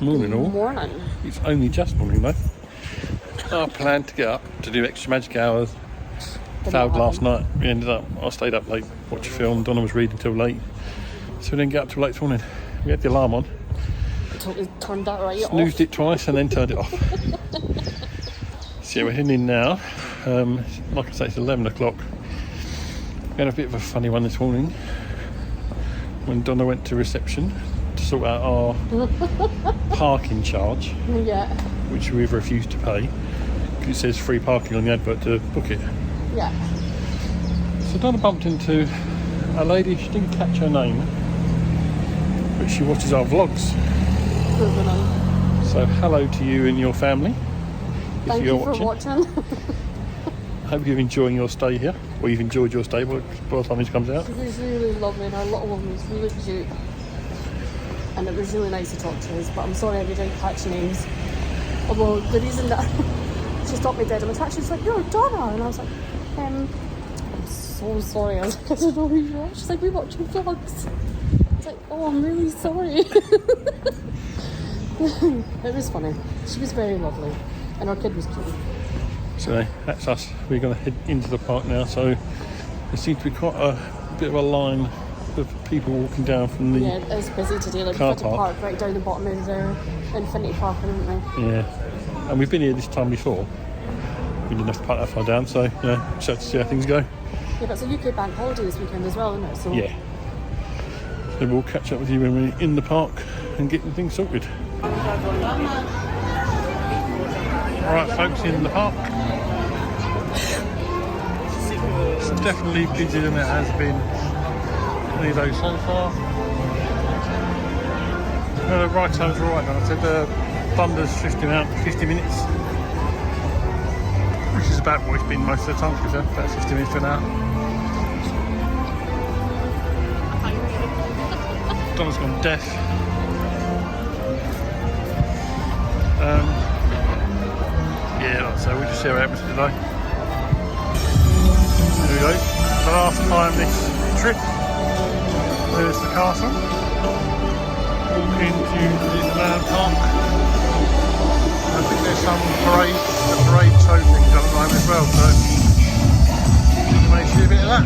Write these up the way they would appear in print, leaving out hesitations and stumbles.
Morning all. Morning. It's only just morning though. Our plan to get up to do extra magic hours failed last night. I stayed up late, watched a film. Donna was reading till late, so we didn't get up till late this morning. We had the alarm on. Totally turned that right Snoozed off. it twice and then turned it off. So yeah, we're heading in now. Like I say, it's 11 o'clock. We had a bit of a funny one this morning when Donna went to reception to sort out our parking charge, which we've refused to pay because it says free parking on the advert to book it. Yeah. So Donna bumped into a lady, she didn't catch her name, but she watches our vlogs. So hello to you and your family. Thank you for watching. I hope you're enjoying your stay here, or you've enjoyed your stay by the time this comes out. She was really lovely and our little one was really cute. And it was really nice to talk to us, but I'm sorry I didn't catch names. Although the reason that she stopped me dead in the taxi, she's like, "You're Donna," and I was like, I'm so sorry. I was like, I don't know who you are. She's like, "We watch your vlogs." I was like, "Oh, I'm really sorry." It was funny. She was very lovely, and our kid was cute. So that's us. We're going to head into the park now. So there seems to be quite a bit of a line of people walking down from the it's busy today. Like car we've got to park park right down the bottom of the Infinity Park, haven't we? Yeah, and we've been here this time before. We didn't have to park that far down, so yeah, just have to see how things go. Yeah, but it's a UK bank holiday this weekend as well, isn't it? So yeah. So we'll catch up with you when we're in the park and getting things sorted. Alright folks, in the park. It's definitely busier than it has been any of those so far. No, the ride times are alright now. I said Thunder's 50 minutes, which is about what it's been most of the time, because about 50 minutes to an hour. Donna's gone deaf. Yeah, like I say, we'll just see how it happens today. There we go. The last time this trip. There's the castle. Walk into Disneyland Park. I think there's some parade show things at the moment as well, so you may see a bit of that.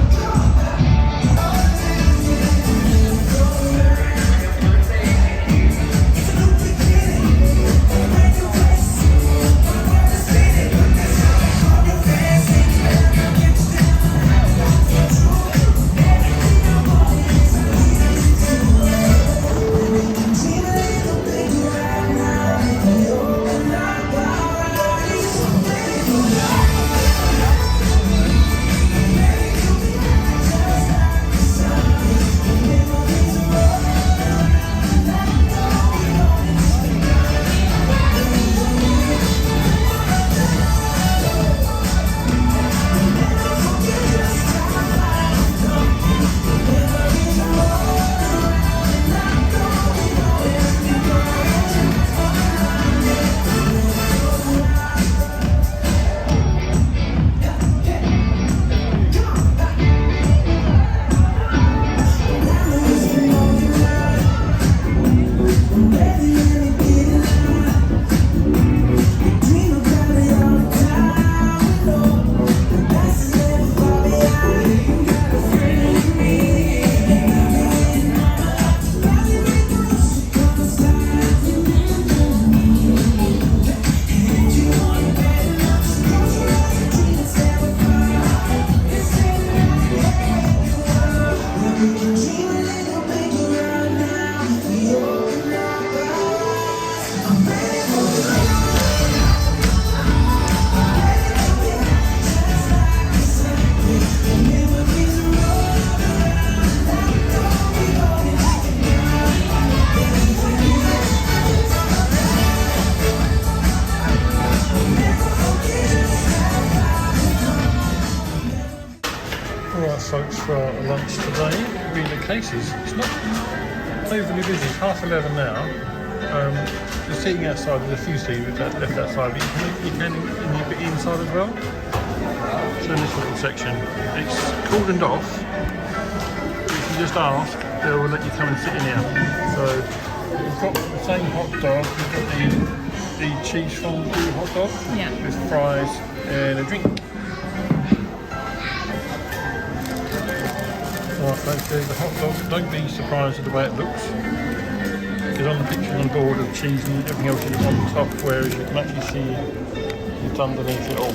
Folks, for our lunch today, we're in the cases. It's not overly busy, it's 11:30 now. The seating outside, there's a few seats left outside, but you can in inside as well. So in this little section, it's cordoned off. If you just ask, they will let you come and sit in here. So We've got the same hot dog. We've got the cheese fondue hot dog with fries and a drink. Right, folks, there's the hot dog. Don't be surprised at the way it looks. Because on the picture on the board, the cheese and everything else is on top, whereas you can actually see it's underneath it all.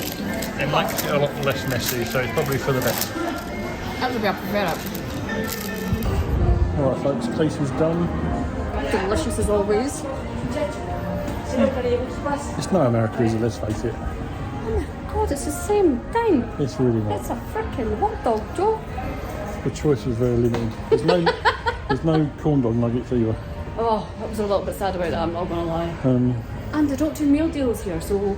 It makes it a lot less messy, so it's probably for the best. That's what I prefer it. Alright folks, place is done. Delicious as always. It's no America, is it? Let's face it. Oh my god, it's the same thing. It's really not. It's a freaking hot dog, Joe. The choice was very limited. There's no corn dog nuggets either. Oh, I was a little bit sad about that, I'm not gonna lie. And they don't do meal deals here, so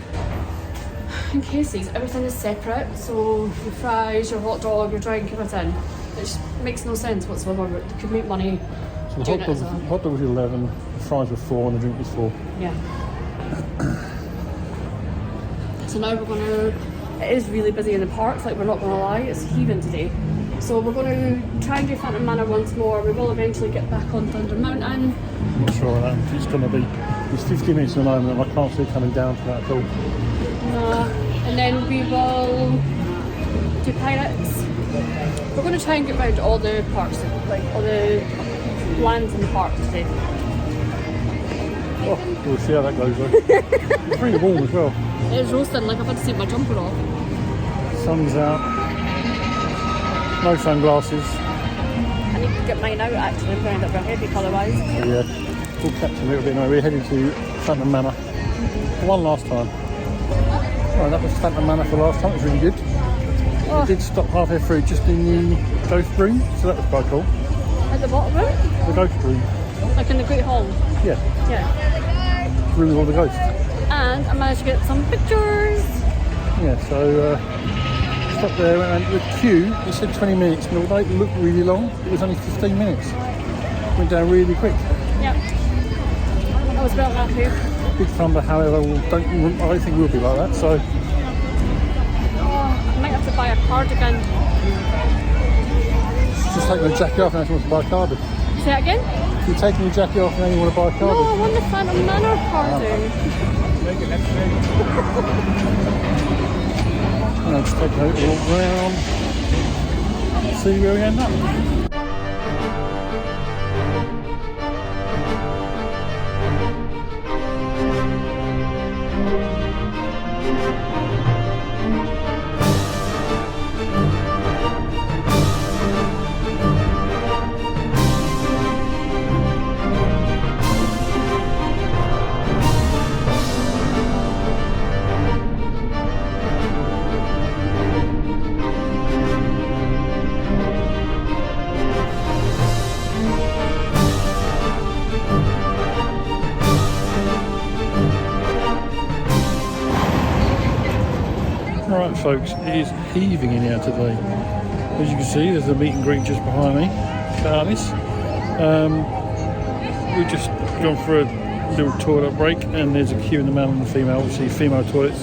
in cases, everything is separate. So your fries, your hot dog, your drink, everything. It just makes no sense whatsoever, but they could make money. So the hot dog was 11, the fries were 4, and the drink was 4. Yeah. So now we're gonna. It is really busy in the parks, like we're not gonna lie, it's heaving today. So we're going to try and do Phantom Manor once more. We will eventually get back on Thunder Mountain. I'm not sure that it's going to be. It's 50 minutes at the moment, and I can't see it coming down to that at all. And then we will do Pirates. We're going to try and get round all the parks, like all the lands in the park today. Oh, we'll see how that goes though. It's pretty warm as well. It is roasting, like I've had to take my jumper off. Sun's out. No sunglasses. I need to get mine out actually, I'm going to end up heavy colour-wise. Yeah, we'll catch a little bit now. We're heading to Phantom Manor. One last time. Oh, that was Phantom Manor for last time, it was really good. Oh. We did stop halfway through just in the ghost room, so that was quite cool. At the bottom room? The ghost room. Like in the Great Hall? Yeah. Yeah. Room with all the ghosts. And I managed to get some pictures. Yeah, so stopped there and the queue, it said 20 minutes, but although it looked really long, it was only 15 minutes. Went down really quick. Yep. I was about happy. Big Thunder, however, I don't think we'll be like that, so. Oh, I might have to buy a cardigan. Just taking the jacket off and actually wants to buy a cardigan. Say that again? You're taking your jacket off and then you want to buy a cardigan? No, I want the Phantom Manor cardigan. And I'll just take a walk around, see where we end up. Alright folks, it is heaving in here today. As you can see, there's a meet and greet just behind me, Alice. We've just gone for a little toilet break and there's a queue in the male and the female. Obviously female toilets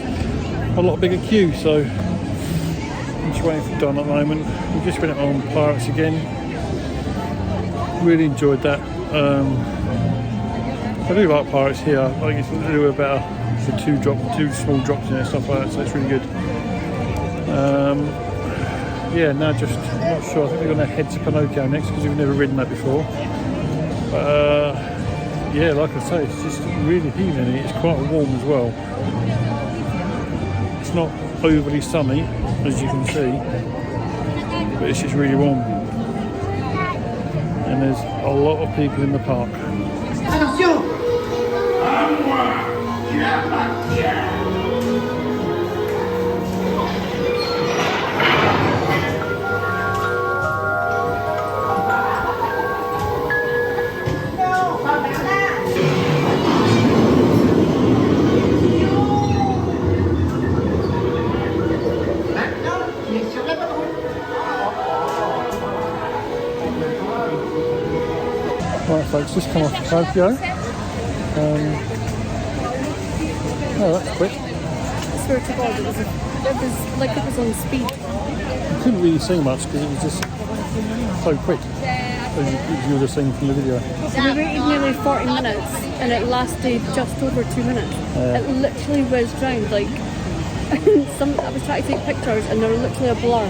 a lot bigger queue, so I'm just waiting for Don at the moment. We just went on Pirates again. Really enjoyed that. I do like Pirates here. I think it's a little bit better for two small drops in there, stuff like that, so it's really good. Yeah, now just not sure. I think we're going to head to Pinocchio next because we've never ridden that before. Yeah, like I say, it's just really heaving. It's quite warm as well. It's not overly sunny, as you can see, but it's just really warm. And there's a lot of people in the park. Attention! À moi, la matière! Right folks, just come off Tokyo. Oh, that's quick. I swear to God, it was like it was on speed. You couldn't really see much because it was just so quick. as you were seeing from the video. So we waited nearly 40 minutes and it lasted just over 2 minutes. It literally whizzed round like I was trying to take pictures and they were literally a blur.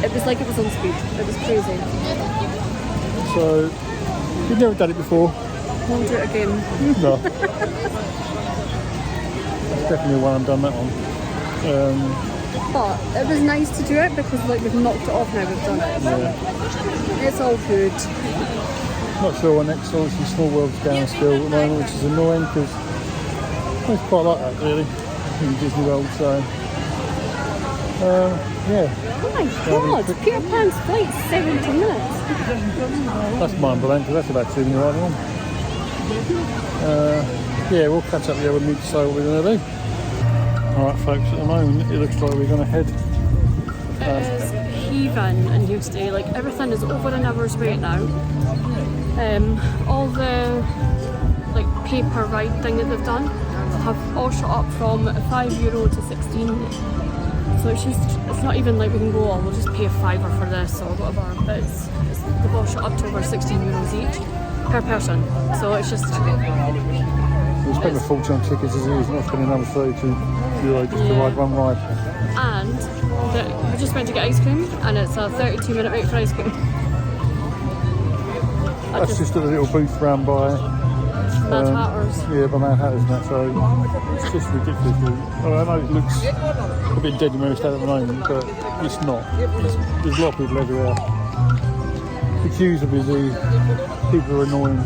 It was like it was on speed. It was crazy. So you've never done it before? Won't do it again. No. Definitely one and done that one. But it was nice to do it because like we've knocked it off now, we've done it. Yeah. It's all good. Not sure when next, obviously Small World's down still at the moment, which is annoying because it's quite like that really in Disney World. So yeah. Oh my god, Peter Pan's flight's 70 minutes. That's mind-blowing because that's about 2 minutes right on. Yeah, we'll catch up here when we decide what we're going to do. Alright folks, at the moment it looks like we're going to head. It is heaving in Houston, like everything is over an hour's wait now. All the like paper ride thing that they've done have all shot up from €5 to 16. So it's not even like we can go, oh we'll just pay a £5 for this or whatever, but they've all shot up to over €16 each per person. So it's just We'll spend a fortune on tickets as it is, not spending another €32 just to ride one ride. And we just went to get ice cream and it's a 32-minute wait for ice cream. That's just a little booth round by Mad Hatters. Yeah, by Mad Hatters and that, so it's just ridiculous. Well, I know it looks a bit dead where we stand at the moment, but it's not. There's a lot of people everywhere. The queues are busy, people are annoying.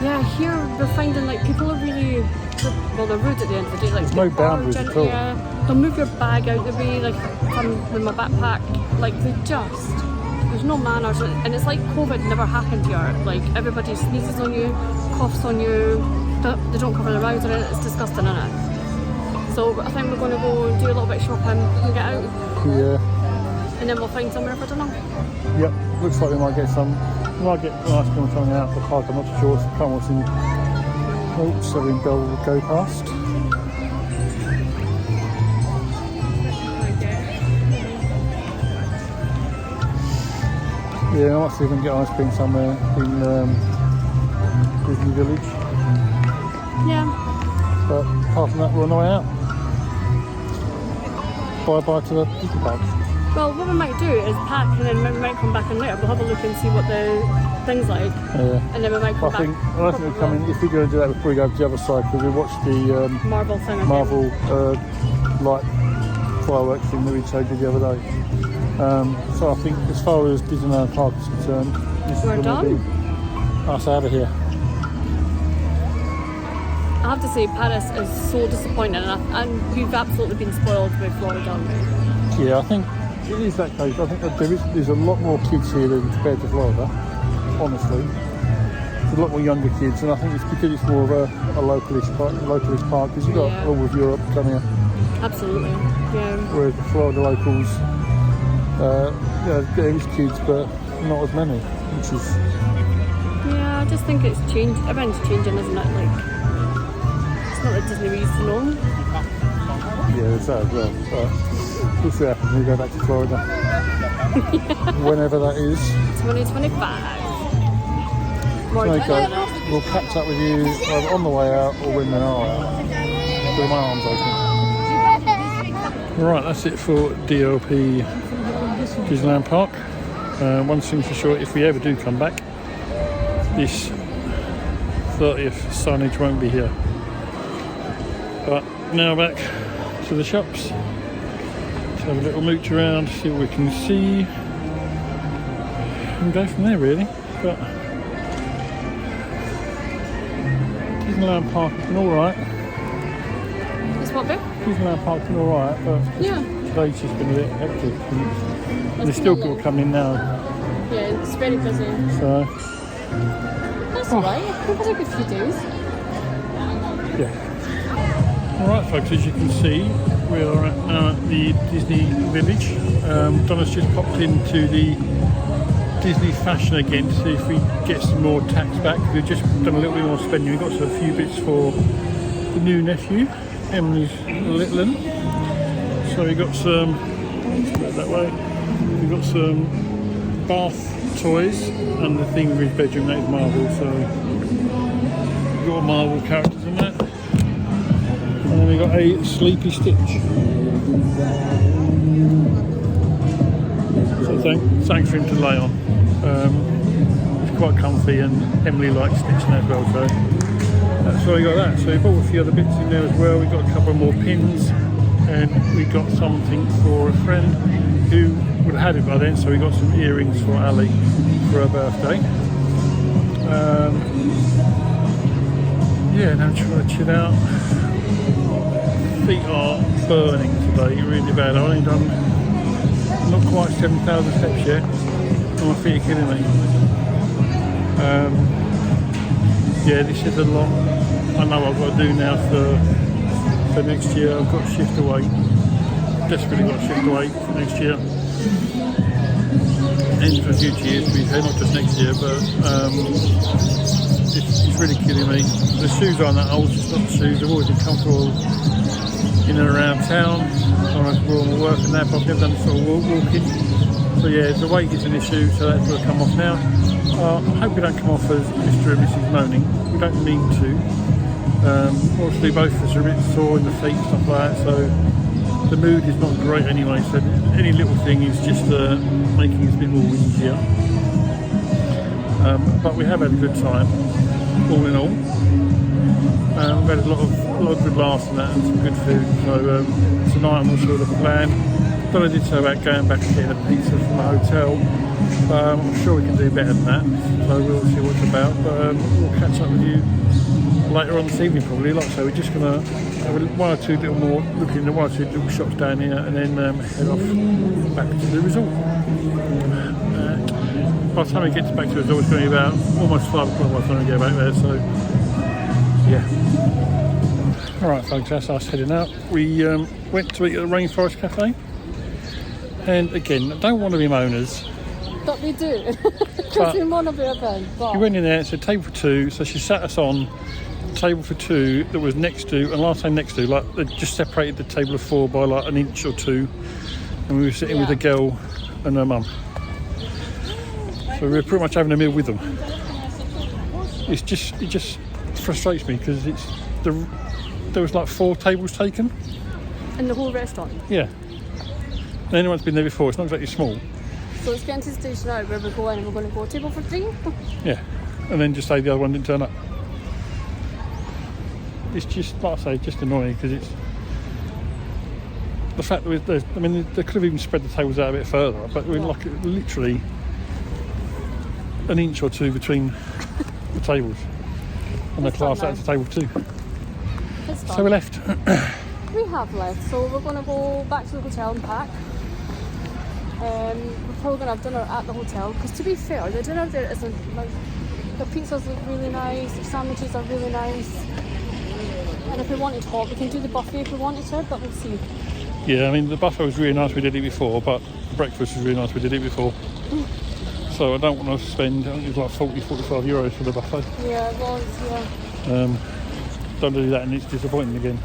Yeah, here we're finding like people are really, well they're rude at the end of the day. Like, there's no boundaries at all. Yeah, they'll move your bag out the way, like if I'm with my backpack, like there's no manners, and it's like COVID never happened here. Like everybody sneezes on you, coughs on you, they don't cover their mouths, and it's disgusting, isn't it? So I think we're going to go and do a little bit of shopping and get out. Yeah. And then we'll find somewhere for dinner. Yep, looks like we might get some. We might get an ice cream or something out of the park. I'm not too sure. It's come what's in. Oh, so we can go past. Yeah, I might see if we can get ice cream somewhere in Disney Village. Yeah. But apart from that, we're on the way out. Bye bye to the Disney park. Well, what we might do is pack and then we might come back in later. We'll have a look and see what the thing's like. Yeah. And then we might come back. I think we'll come in. If we're going to do that, we'll probably go to the other side because we watched the Marvel thing. Marvel light fireworks thing that we showed you the other day. So I think as far as Disneyland Park is concerned, this We're is going to be us out of here. I have to say, Paris is so disappointing, and we've absolutely been spoiled with Florida. Yeah, I think it is that case. I think that there's a lot more kids here than compared to Florida, honestly. There's a lot more younger kids, and I think it's because it's more of a localist park, because you've got all of Europe come here. Absolutely, yeah. Whereas the Florida locals, there is kids, but not as many, which is... Yeah, I just think it's changed. Everyone's changing, isn't it? Like, it's not like Disney we used to know. Yeah, there's that as well. But we'll see what happens when we go back to Florida. Whenever that is. 2025. Okay, we'll catch up with you either on the way out or when they are out. With my arms open. Right, that's it for DLP Disneyland Park. One thing for sure, if we ever do come back, this 30th signage won't be here. But now back to the shops. Let's have a little mooch around, see what we can see, and go from there really. But Disneyland Park has been alright. It's what bit? Disneyland Park's been alright, but Yeah. today's just been a bit hectic. And there's still people coming now. Yeah, it's very busy. So That's alright. We've had a good few days. yeah. Alright folks, as you can see, we are now at the Disney Village. Donna's just popped into the Disney Fashion again to see if we get some more tax back. We've just done a little bit more spending. We've got a few bits for the new nephew, Emily's little one. So we got some, let's put it that way, we've got some bath toys and the theme of his bedroom, that is Marvel, so we've got all Marvel characters in that. And then we've got a Sleepy Stitch. So thanks for him to lay on. It's quite comfy, and Emily likes stitching as well, so that's why we got that. So we bought a few other bits in there as well. We got a couple more pins, and we got something for a friend who would have had it by then, so we got some earrings for Ali for her birthday. Yeah, now I'm trying to chill out. Feet are burning today, really bad. I've only done not quite 7,000 steps yet, and my feet are killing me. Yeah, this is a lot I know I've got to do now for next year. I've got to shift the weight, desperately got to shift the weight for next year and for future years, to be fair, not just next year, but it's really killing me. The shoes aren't that old, it's not the shoes, they've always been comfortable in and around town when I was on work and that, but I've never done sort of walking. So yeah, the weight is an issue, so that's got to come off now. I hope we don't come off as Mr. and Mrs. Moaning. We don't mean to. Obviously both of us are a bit sore in the feet and stuff like that, so the mood is not great anyway, so any little thing is just making us a bit more whingier. But we have had a good time, all in all. We've had a lot of good laughs and that, and some good food. So tonight I'm not sure of the plan. But I did say about going back and getting a pizza from the hotel. I'm sure we can do better than that. So we'll see what it's about. But we'll catch up with you later on this evening probably. Like I say, we're just going to have one or two little more, looking at one or two little shops down here, and then head off back to the resort. By the time we get back to the resort, it's going to be about almost 5 o'clock by the time we get back there. So yeah. Alright folks, that's us heading out. We went to eat at the Rainforest Cafe, and again, I don't want to be moaners, But we do, because we want to be a band. We went in there, it said table for two, so she sat us on table for two that was next to, and last time next to, like they just separated the table of four by like an inch or two, and we were sitting with a girl and her mum. So we were pretty much having a meal with them. It just frustrates me because there was like 4 tables taken. In the whole restaurant? Yeah. And anyone's been there before, it's not exactly small. So it's getting to the stage now where we're going and we're going to go table for 3? Yeah. And then just say the other one didn't turn up. It's just, like I say, just annoying because it's the fact that they could have even spread the tables out a bit further, but we're like literally an inch or two between the tables, and the class out to table 2. So we left. We have left, so we're going to go back to the hotel and pack. We're probably going to have dinner at the hotel because, to be fair, the dinner there isn't like, the pizzas look really nice, the sandwiches are really nice, and if we wanted hot we can do the buffet if we wanted to, but we'll see. Yeah, I mean the buffet was really nice, we did it before, but the breakfast was really nice, we did it before. So I don't want to spend, I think it was like 40-45 euros for the buffet. Yeah, it was, yeah. Don't do that and it's disappointing again.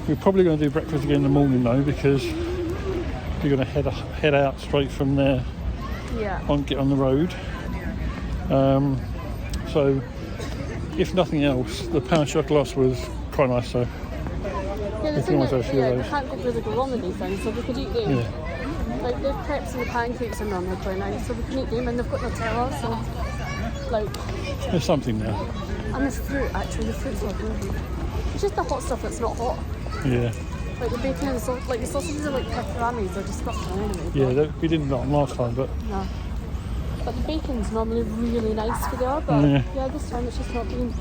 We're probably going to do breakfast again in the morning though, because we're going to head out straight from there. Yeah. Get on the road. So if nothing else, the pound shot glass was quite nice. So yeah, the thing that, we can't really go wrong with these things, so we could eat them. Yeah. Like the crepes and the pancakes and them are quite nice, so we can eat them, and they've got Nutella, so like there's something there. And there's fruit, actually, the fruit's not good. It's just the hot stuff that's not hot. Yeah. Like the bacon and the sausages are like pepperonis, they're disgusting anyway. Yeah, we didn't like them last time, but no. But the bacon's normally really nice for there, but yeah, this time it's just not been.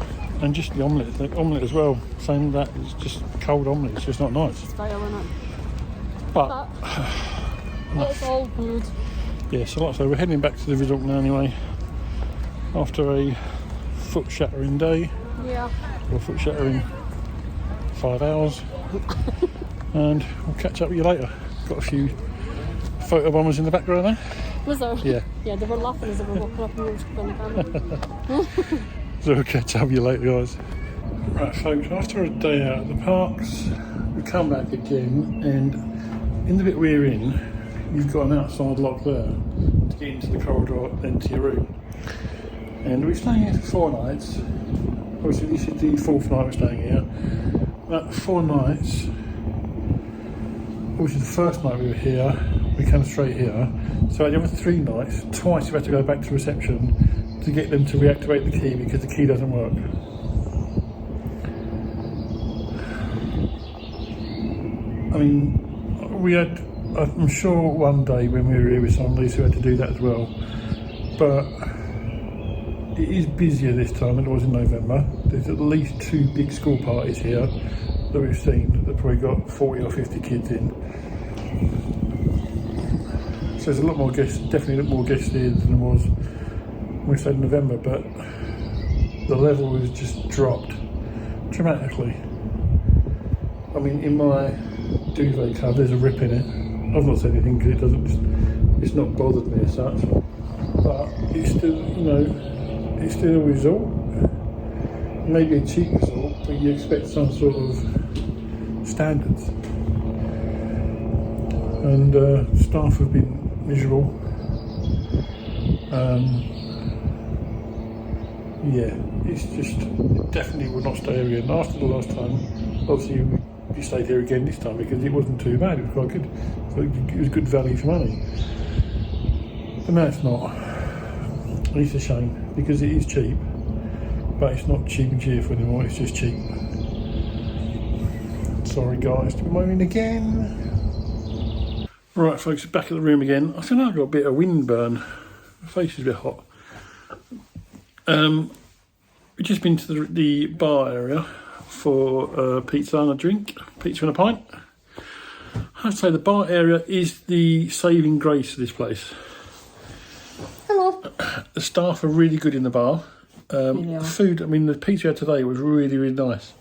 And just the omelette as well. Saying that it's just cold omelette, it's just not nice. It's vile, isn't it? But it's all good. Yeah, so like I say, we're heading back to the resort now anyway. After a foot shattering day. Yeah. Or foot shattering 5 hours. And we'll catch up with you later. Got a few photo bombers in the background there. Was there? Yeah. Yeah, they were laughing as they were walking up and we were on the camera. So we'll catch up with you later, guys. Right, folks, after a day out at the parks, we come back again, and in the bit we're in, you've got an outside lock there to get into the corridor and to your room. And we're staying here for 4 nights. Obviously, this is the 4th night we're staying here. But 4 nights, obviously the first night we were here, we came straight here. So the other 3 nights, twice we had to go back to reception to get them to reactivate the key because the key doesn't work. I mean, I'm sure one day when we were here with somebody who had to do that as well. But it is busier this time than it was in November. There's at least 2 big school parties here that we've seen that probably got 40 or 50 kids in. So there's a lot more guests, definitely a lot more guests here than there was when we stayed in November, but the level has just dropped dramatically. I mean, in my duvet cover there's a rip in it. I've not said anything because it's not bothered me as such, but it's still, you know, it's still a resort, maybe a cheap resort, but you expect some sort of standards. And staff have been miserable. Yeah, it's just, it definitely would not stay here again. After the last time, obviously we stayed here again this time because it wasn't too bad, it was quite good. So it was good value for money. But now it's not. And it's a shame because it is cheap, but it's not cheap and cheerful anymore, it's just cheap. Sorry guys, to be moaning again. Right folks, back at the room again. I think I've got a bit of windburn. My face is a bit hot. We've just been to the bar area for pizza and a drink, pizza and a pint. I have to say the bar area is the saving grace of this place. Hello. The staff are really good in the bar. Yeah. Food, I mean the pizza we had today was really, really nice.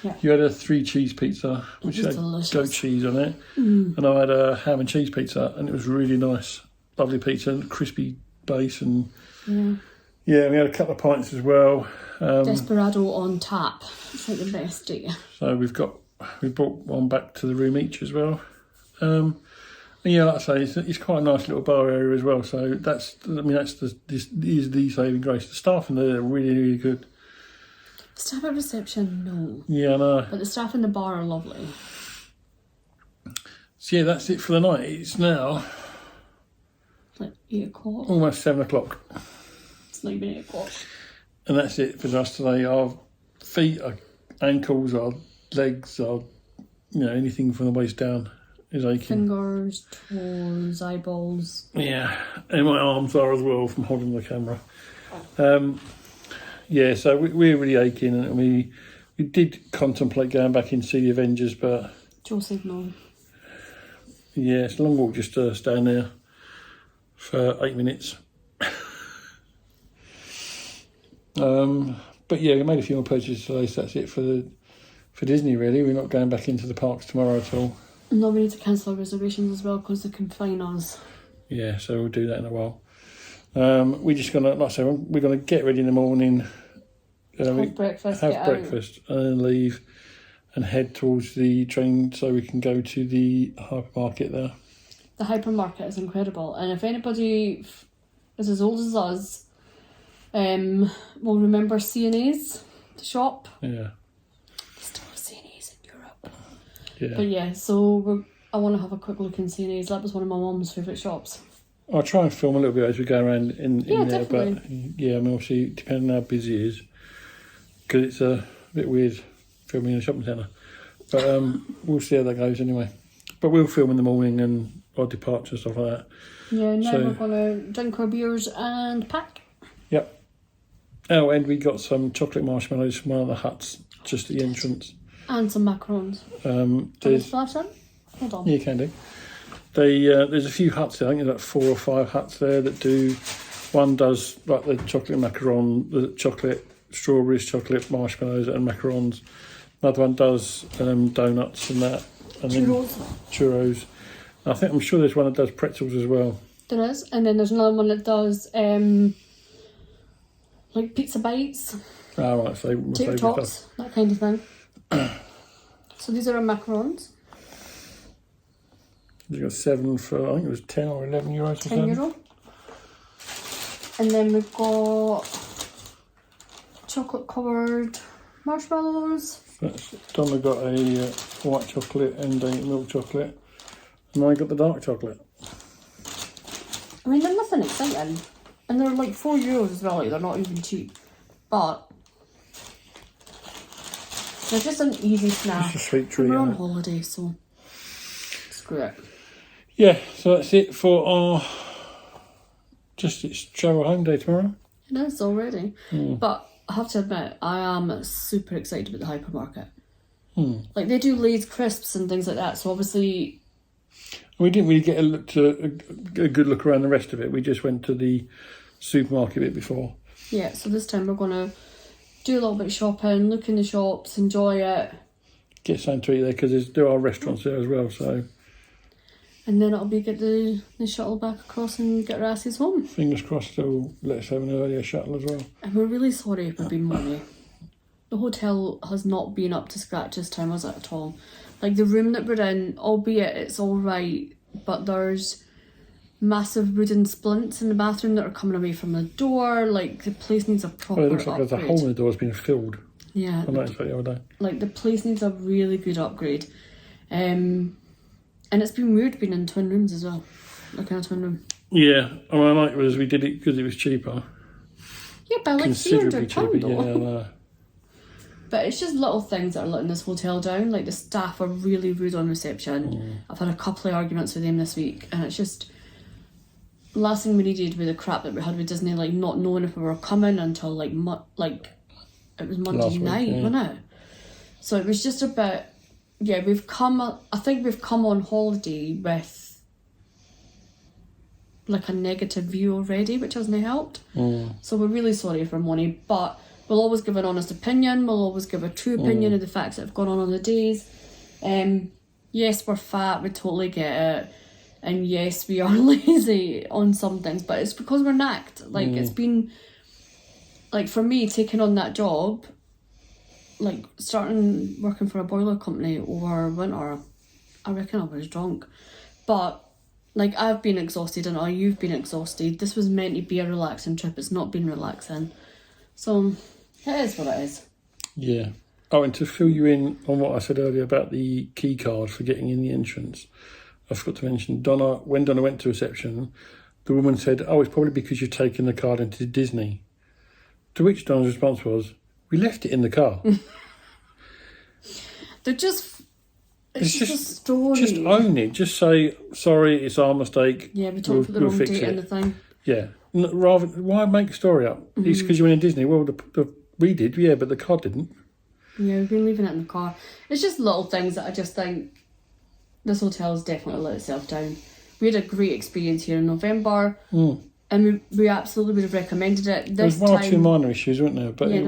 Yeah. You had a 3 cheese pizza, which had delicious. goat cheese on it, and I had a ham and cheese pizza, and it was really nice. Lovely pizza, and crispy base, and yeah, we had a couple of pints as well. Desperado on tap. It's like the best day. So we brought one back to the room each as well. And yeah, like I say, it's quite a nice little bar area this well. So this is the saving grace. The staff in there are really, really good. Staff at reception, no. Yeah, I know. But the staff in the bar are lovely. So yeah, that's it for the night. It's now It's like 8 o'clock. almost 7 o'clock. It's not even 8 o'clock. And that's it for us today. Our feet, our ankles, our legs, our, you know, anything from the waist down is aching. Fingers, toes, eyeballs. Yeah, and my arms are as well from holding the camera. Yeah, so we're really aching, and we did contemplate going back in to see the Avengers, but Joe said no. yeah, it's a long walk just to stand there for 8 minutes. But yeah, we made a few more purchases today, so that's it for Disney really. We're not going back into the parks tomorrow at all. No, we need to cancel our reservations as well because they can fine us. Yeah, so we'll do that in a while. We're just gonna, like I said, we're gonna get ready in the morning, Have breakfast, have get breakfast, and then leave and head towards the train so we can go to the hypermarket there. The hypermarket is incredible, and if anybody is as old as us, will remember C&A's, the shop. Yeah. Still have C&A's in Europe. Yeah. But yeah, so I want to have a quick look in C&A's. That was one of my mum's favourite shops. I'll try and film a little bit as we go around in there, definitely. but yeah, I mean, obviously, depending on how busy it is, because it's a bit weird filming in a shopping centre. But we'll see how that goes anyway. But we'll film in the morning and our departure and stuff like that. Yeah, now So- we're going to drink our beers and pack. Yep. Oh, and we got some chocolate marshmallows from one of the huts just at the entrance. And some macarons. Can we There's, splash them? Hold on. yeah, you can do. There's a few huts there. I think there's like 4 or 5 huts there that do. One does like the chocolate macaron, the chocolate strawberries, chocolate marshmallows, and macarons. Another one does donuts and that, and Churros. then churros. I'm sure there's one that does pretzels as well. There is. And then there's another one that does like pizza bites, Oh, right, so my tater favourite tots, stuff. that kind of thing. So these are our macarons. You got 7 for, I think it was 10 or 11 euros. €10. And then we've got chocolate covered marshmallows. Donna got a white chocolate and a milk chocolate, and I got the dark chocolate. I mean, they're nothing exciting, and they're like €4 as well. Like, they're not even cheap, but they're just an easy snack. Just a sweet treat. We're on holiday, so screw it. Yeah, so that's it for our it's travel home day tomorrow. It is already, but I have to admit, I am super excited about the hypermarket. Like, they do Lay's crisps and things like that, so obviously... We didn't really get a good look around the rest of it. We just went to the supermarket bit before. Yeah, so this time we're going to do a little bit of shopping, look in the shops, enjoy it. Get something to eat there, because there are restaurants there as well, so... And then it'll be get the shuttle back across and get our asses home. Fingers crossed they'll let us have an earlier shuttle as well. And we're really sorry if we've been money. The hotel has not been up to scratch this time, has it, at all? Like, the room that we're in, albeit it's all right, but there's massive wooden splints in the bathroom that are coming away from the door. Like, the place needs a proper It looks like there's a hole in the door that's been filled. Yeah. I noticed that the other day. Like, the place needs a really good upgrade. And it's been weird being in twin rooms as well. Like, in a twin room. Yeah, I mean, I like it was we did it because it was cheaper. Yeah, but like Considerably £300 cheaper, though. yeah, I know. But it's just little things that are letting this hotel down. Like, the staff are really rude on reception. I've had a couple of arguments with them this week, and it's just... Last thing we needed with the crap that we had with Disney, like, not knowing if we were coming until, like, it was Monday night, wasn't it? So it was just a bit... Yeah, I think we've come on holiday with, like, a negative view already, which hasn't helped. So we're really sorry for money, but we'll always give an honest opinion. We'll always give a true opinion of the facts that have gone on the days. Yes, we're fat, we totally get it. And yes, we are lazy on some things, but it's because we're knacked. Like, it's been, like, for me, taking on that job... Like, starting working for a boiler company over winter, I reckon I was drunk. But, like, I've been exhausted and you've been exhausted. This was meant to be a relaxing trip. It's not been relaxing. So, it is what it is. Yeah. Oh, and to fill you in on what I said earlier about the key card for getting in the entrance, I forgot to mention, when Donna went to reception, the woman said, "Oh, it's probably because you've taken the card into Disney." To which Donna's response was, "We left it in the car." They're just... It's just a story. Just own it. Just say, "Sorry, it's our mistake." Yeah, we talked for the wrong fix date it. and the thing. Yeah. Rather, why make a story up? It's because you went in Disney. Well, we did, yeah, but the car didn't. Yeah, we've been leaving it in the car. It's just little things that I just think this hotel has definitely let itself down. We had a great experience here in November. And we absolutely would have recommended it. There was one or two minor issues, weren't there? But yeah,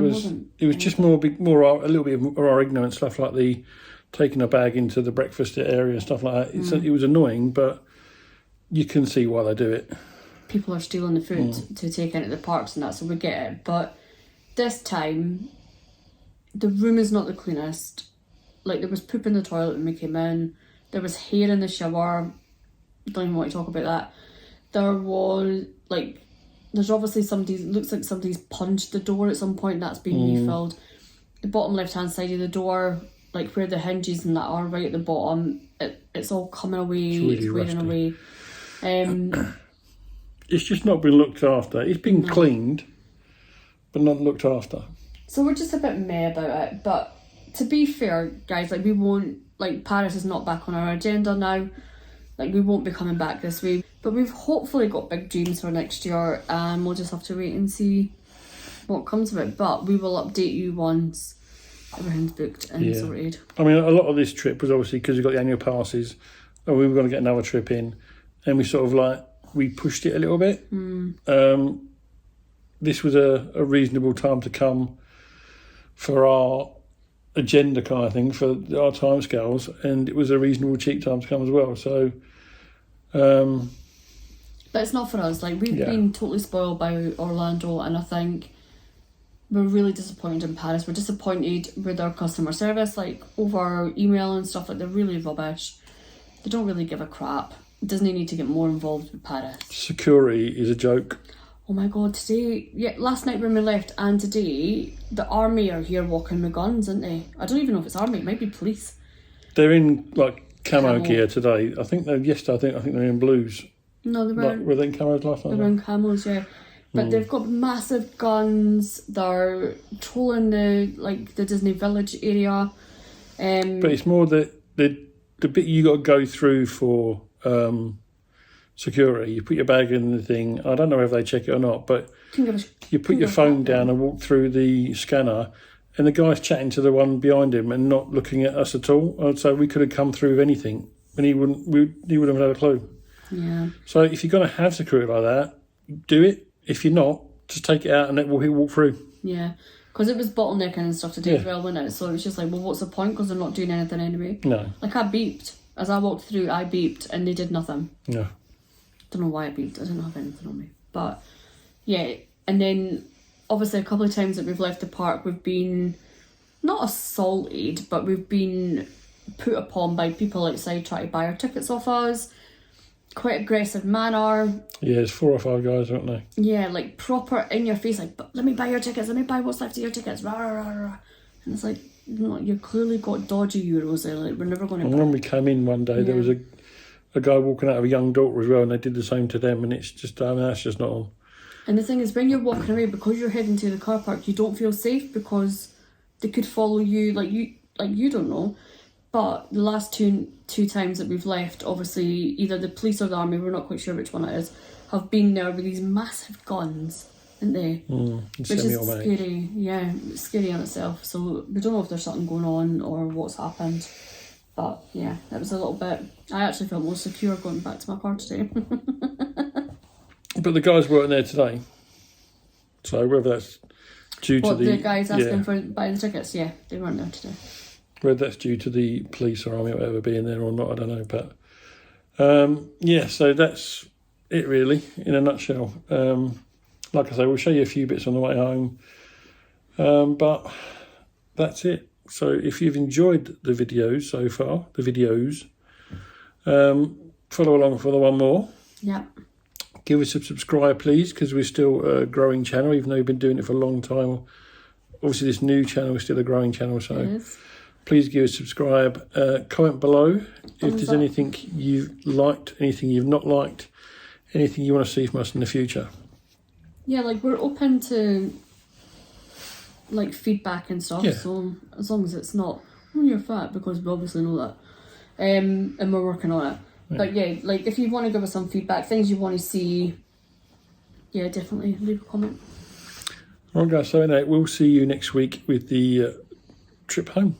it was just more a little bit of our ignorant stuff, like the taking a bag into the breakfast area and stuff like that. It was annoying, but you can see why they do it. People are stealing the food to take into the parks and that, so we get it. But this time, the room is not the cleanest. Like, there was poop in the toilet when we came in. There was hair in the shower. Don't even want to talk about that. There was, like, there's obviously looks like somebody's punched the door at some point. That's been refilled. The bottom left-hand side of the door, like where the hinges and that are right at the bottom, it's all coming away, it's wearing away. It's just not been looked after. It's been cleaned, but not looked after. So we're just a bit meh about it. But to be fair, guys, like, we won't, like, Paris is not back on our agenda now. Like, we won't be coming back this week. But we've hopefully got big dreams for next year, and we'll just have to wait and see what comes of it. But we will update you once everything's booked and sorted. I mean, a lot of this trip was obviously because we got the annual passes, and we were going to get another trip in, and we sort of we pushed it a little bit. This was a reasonable time to come for our agenda kind of thing, for our timescales, and it was a reasonable cheap time to come as well. So, but it's not for us. Like, we've been totally spoiled by Orlando, and I think we're really disappointed in Paris. We're disappointed with our customer service, like over email and stuff. Like, they're really rubbish. They don't really give a crap. Disney need to get more involved with Paris. Security is a joke. Oh my god, last night when we left and today, the army are here walking with guns, aren't they? I don't even know if it's army, it might be police. They're in like camo Camo. gear today. I think they're yesterday. I think they're in blues. No, they Like, were were they in camos last night? They're in camos, yeah. But they've got massive guns. They're trolling the Disney Village area. But it's more the bit you got to go through for security. You put your bag in the thing. I don't know if they check it or not, but you put your phone down and walk through the scanner, and the guy's chatting to the one behind him and not looking at us at all. So we could have come through with anything, and he wouldn't have had a clue. Yeah. So if you're going to have security like that, do it. If you're not, just take it out and he'll walk through. Yeah. Because it was bottlenecking and stuff today as Yeah. well, wasn't it? So it was just like, well, what's the point? Because they're not doing anything anyway. No. Like, I beeped. As I walked through, I beeped and they did nothing. No. Don't know why I beeped. I didn't have anything on me. But, yeah. And then, obviously, a couple of times that we've left the park, we've been not assaulted, but we've been put upon by people outside trying to buy our tickets off us. Quite aggressive manner. Yeah, there's 4 or 5 guys, aren't they? Yeah, like proper in your face, like, let me buy your tickets, let me buy what's left of your tickets, rah, rah, rah, rah. And it's like, no, you've clearly got dodgy euros there, like, we're never going to And when we came in one day, there was a guy walking out of a young daughter as well, and they did the same to them, and it's just, I mean, that's just not on. And the thing is, when you're walking away, because you're heading to the car park, you don't feel safe because they could follow you, like you don't know. But the last two times that we've left, obviously, either the police or the army, we're not quite sure which one it is, have been there with these massive guns, haven't they? Which is scary. Yeah, it's scary in itself. So we don't know if there's something going on or what's happened. But yeah, it was a little bit... I actually felt more secure going back to my car today. But the guys weren't there today. So whether that's due to the guys asking for buying the tickets? Yeah, they weren't there today. Whether that's due to the police or army or whatever being there or not, I don't know. But so that's it really, in a nutshell. Like I say, we'll show you a few bits on the way home. But that's it. So if you've enjoyed the videos so far, follow along for the one more. Yeah. Give us a subscribe, please, because we're still a growing channel, even though we've been doing it for a long time. Obviously, this new channel is still a growing channel, so... It is. Please give us a subscribe. Comment below if there's anything you've liked, anything you've not liked, anything you want to see from us in the future. Yeah, like we're open to like feedback and stuff. Yeah. So as long as it's not, oh, you're fat, because we obviously know that, and we're working on it. Yeah. But yeah, like if you want to give us some feedback, things you want to see, yeah, definitely leave a comment. All right, guys. So anyway, we'll see you next week with the trip home.